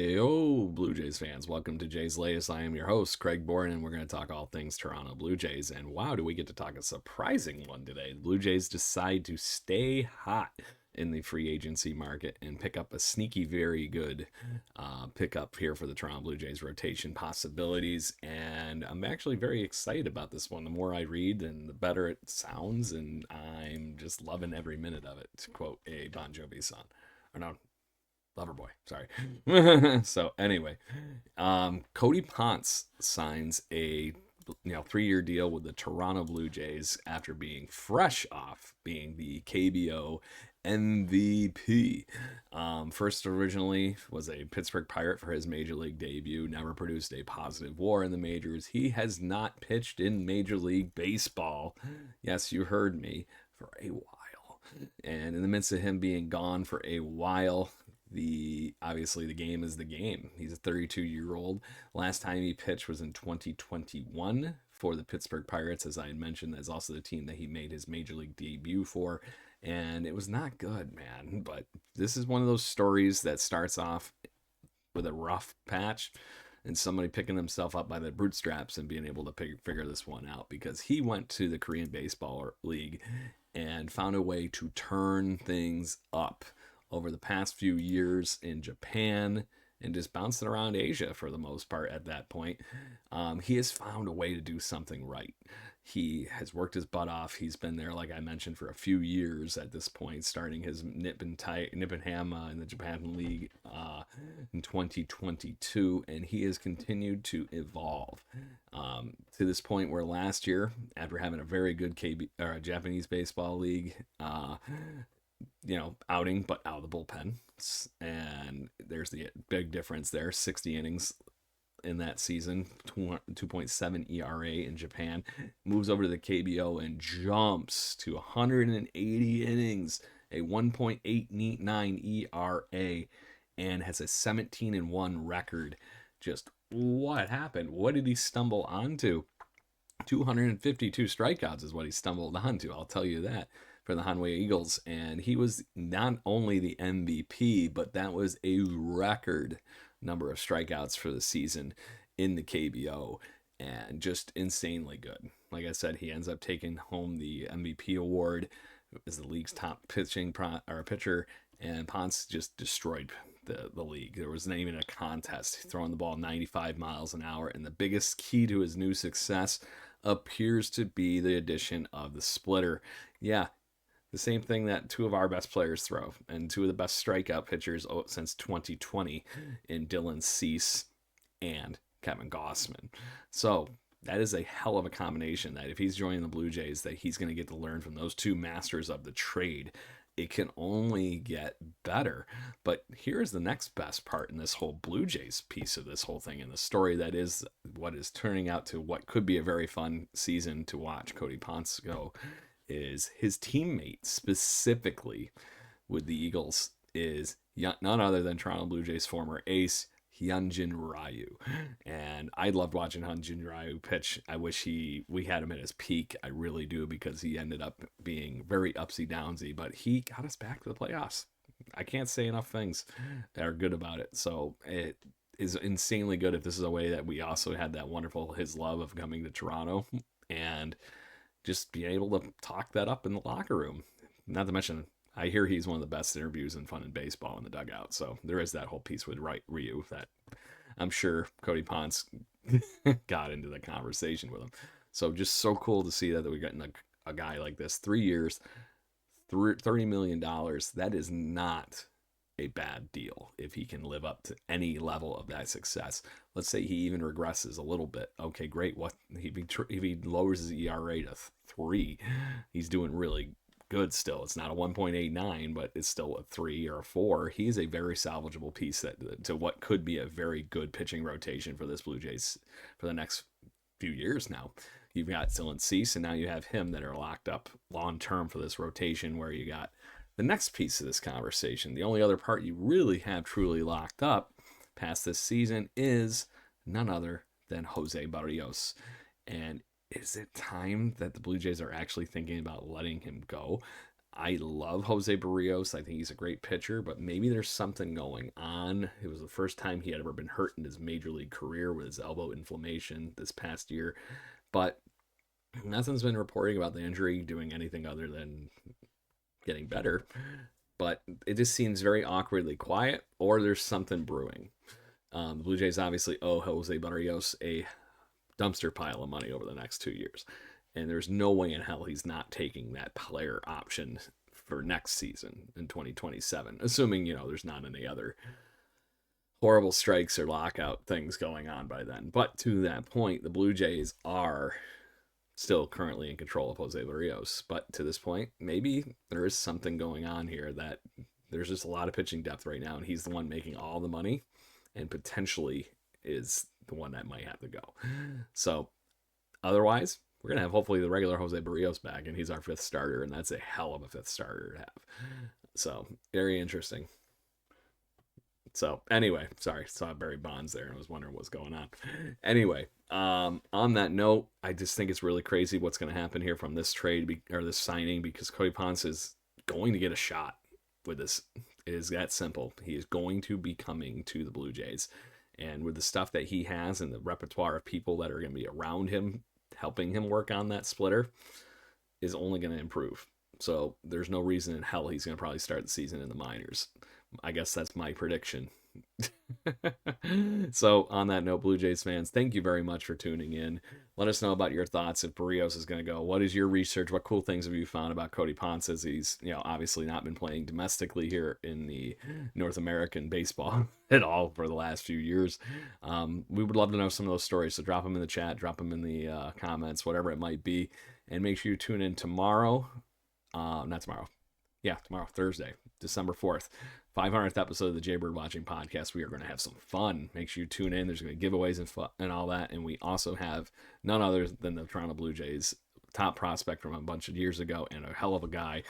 Yo, Blue Jays fans, welcome to Jays Latest. I am your host, Craig Bourne, and we're going to talk all things Toronto Blue Jays. And wow, do we get to talk a surprising one today. The Blue Jays decide to stay hot in the free agency market and pick up a sneaky, very good pickup here for the Toronto Blue Jays rotation possibilities. And I'm actually very excited about this one. The more I read, and the better it sounds, and I'm just loving every minute of it, to quote a Bon Jovi song. Or no, Loverboy, sorry. So anyway, Cody Ponce signs a 3-year deal with the Toronto Blue Jays after being fresh off being the KBO MVP. First originally was a Pittsburgh Pirate for his major league debut, never produced a positive WAR in the majors. He has not pitched in Major League Baseball. Yes, you heard me, for a while. And in the midst of him being gone for a while, obviously the game is the game. He's a 32-year-old. Last time he pitched was in 2021 for the Pittsburgh Pirates, as I had mentioned. That's also the team that he made his major league debut for, and it was not good, man. But this is one of those stories that starts off with a rough patch and somebody picking himself up by the bootstraps and being able to figure this one out, because he went to the Korean Baseball League and found a way to turn things up over the past few years in Japan and just bouncing around Asia for the most part at that point. He has found a way to do something right. He has worked his butt off. He's been there, like I mentioned, for a few years at this point, starting his Nippenham in the Japan League in 2022, and he has continued to evolve to this point where last year, after having a very good Japanese Baseball League outing, but out of the bullpen. And there's the big difference there: 60 innings in that season, 2.7 ERA in Japan. Moves over to the KBO and jumps to 180 innings, a 1.89 ERA, and has a 17-1 record. Just what happened? What did he stumble onto? 252 strikeouts is what he stumbled onto, I'll tell you that, for the Hanwha Eagles. And he was not only the MVP, but that was a record number of strikeouts for the season in the KBO, and just insanely good. Like I said, he ends up taking home the MVP award as the league's top pitcher, and Ponce just destroyed the league. There was not even a contest, throwing the ball 95 miles an hour. And the biggest key to his new success appears to be the addition of the splitter. Yeah, the same thing that two of our best players throw, and two of the best strikeout pitchers since 2020 in Dylan Cease and Kevin Gossman. So that is a hell of a combination, that if he's joining the Blue Jays, that he's going to get to learn from those two masters of the trade. It can only get better. But here's the next best part in this whole Blue Jays piece of this whole thing, and the story that is what is turning out to what could be a very fun season to watch Cody Ponce go, is his teammate specifically with the Eagles is none other than Toronto Blue Jays former ace Hyunjin Ryu. And I loved watching Hyunjin Ryu pitch. I wish we had him at his peak. I really do, because he ended up being very upsy downsy, but he got us back to the playoffs. I can't say enough things that are good about it. So it is insanely good if this is a way that we also had that wonderful his love of coming to Toronto and just being able to talk that up in the locker room. Not to mention, I hear he's one of the best interviews and fun in baseball in the dugout. So there is that whole piece with Ryu that I'm sure Cody Ponce got into the conversation with him. So just so cool to see that we're getting a guy like this. 3 years, $30 million. That is not a bad deal if he can live up to any level of that success. Let's say he even regresses a little bit. Okay, great. What if he lowers his ERA to 3? He's doing really good still. It's not a 1.89, but it's still a 3 or a 4. He's a very salvageable piece to what could be a very good pitching rotation for this Blue Jays for the next few years now. You've got Dylan Cease, and now you have him that are locked up long term for this rotation, where you got the next piece of this conversation. The only other part you really have truly locked up past this season is none other than Jose Berrios. And is it time that the Blue Jays are actually thinking about letting him go? I love Jose Berrios. I think he's a great pitcher, but maybe there's something going on. It was the first time he had ever been hurt in his major league career with his elbow inflammation this past year. But nothing's been reporting about the injury doing anything other than getting better. But it just seems very awkwardly quiet, or there's something brewing. The Blue Jays obviously owe Jose Barrios a dumpster pile of money over the next 2 years. And there's no way in hell he's not taking that player option for next season in 2027, assuming, there's not any other horrible strikes or lockout things going on by then. But to that point, the Blue Jays are still currently in control of Jose Berrios. But to this point, maybe there is something going on here that there's just a lot of pitching depth right now, and he's the one making all the money and potentially is the one that might have to go. So otherwise, we're going to have hopefully the regular Jose Berrios back, and he's our fifth starter, and that's a hell of a fifth starter to have. So very interesting. So anyway, sorry, saw Barry Bonds there and I was wondering what's going on. Anyway, on that note, I just think it's really crazy what's going to happen here from this trade or this signing, because Cody Ponce is going to get a shot with this. It is that simple. He is going to be coming to the Blue Jays, and with the stuff that he has and the repertoire of people that are going to be around him, helping him work on that splitter, is only going to improve. So there's no reason in hell he's going to probably start the season in the minors. I guess that's my prediction. So on that note, Blue Jays fans, thank you very much for tuning in. Let us know about your thoughts if Berrios is going to go. What is your research? What cool things have you found about Cody Ponce, as he's obviously not been playing domestically here in the North American baseball at all for the last few years? We would love to know some of those stories, so drop them in the chat, drop them in the comments, whatever it might be, and make sure you tune in tomorrow. Not tomorrow. Yeah, tomorrow, Thursday, December 4th. 500th episode of the Jaybird Watching Podcast. We are going to have some fun. Make sure you tune in. There's going to be giveaways and all that. And we also have none other than the Toronto Blue Jays top prospect from a bunch of years ago and a hell of a guy.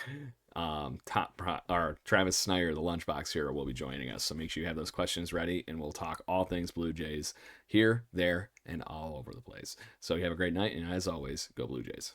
Travis Snyder, the Lunchbox Hero, will be joining us. So make sure you have those questions ready, and we'll talk all things Blue Jays here, there, and all over the place. So you have a great night, and as always, go Blue Jays.